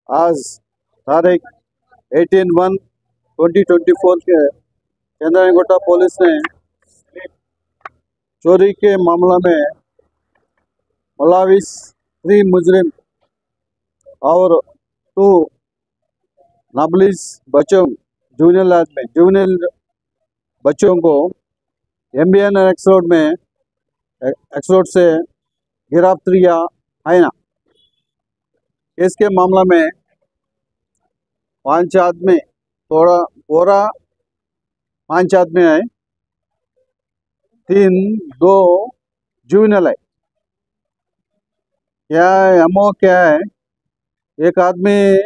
आज तारीख 18/1/2024 के चंद्रायनगुट्टा पुलिस ने चोरी के मामला में मुलविस 3 मुजरिम और 2 नाबालिग बच्चों जूनियर बच्चों को MBN एक्स रोड से गिरफ्तार किया है ना। इसके मामला में 5 आदमी पूरा 5 आदमी है, 2 जूनियर है। क्या एमओ क्या है? एक आदमी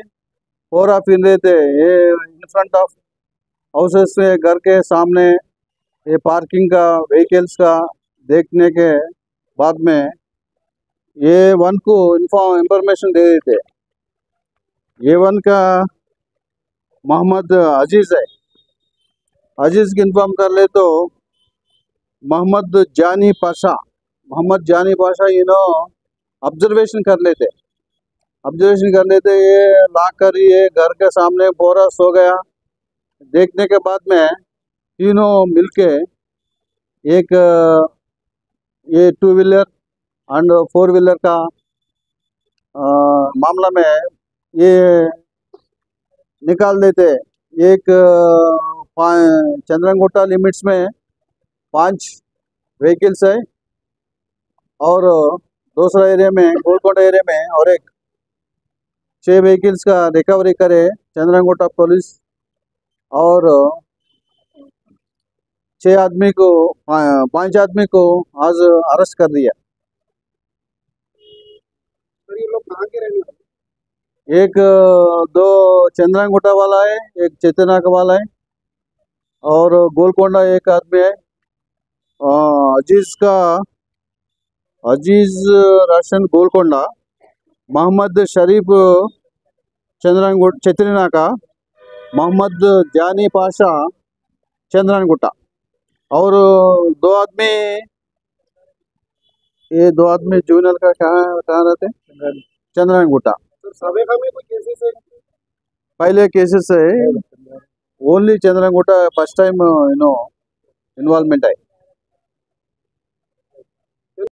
पूरा पीन रहे थे, ये इन फ्रंट ऑफ हाउसेस में घर के सामने ये पार्किंग का व्हीकल्स का देखने के बाद में ये वन को इंफॉर्मेशन दे देते। ये वन का मोहम्मद अजीज़ है। अजीज़ की इन्फॉर्म कर ले तो मोहम्मद जानी पाशा ऑब्जर्वेशन कर लेते। ये लाकर ये घर के सामने पूरा सो गया। देखने के बाद में तीनों मिलके एक ये 2 व्हीलर एंड 4 व्हीलर का मामला में ये निकाल देते। एक चंद्रायनगुट्टा लिमिट्स में 5 व्हीकल्स है और दूसरा एरिया में गोलकोंडा एरिया में और एक 6 व्हीकल्स का रिकवरी करे चंद्रायनगुट्टा पुलिस और 5 आदमी को आज अरेस्ट कर दिया। ये लोग कहाँ के रहने वाले? एक 2 चंद्रायनगुट्टा वाला है, एक चेतनाक वाला है और गोलकोंडा एक आदमी है। अजीज राशन गोलकोंडा, मोहम्मद शरीफ चेतनाका, मोहम्मद जानी पाशा चंद्रायनगुट्टा और 2 आदमी जूनियर का कहाँ रहते? चंद्रायनगुट्टा। तो सभी में कोई केसेस है? पहले केसेस है, only Chandrayangutta first time involvement है।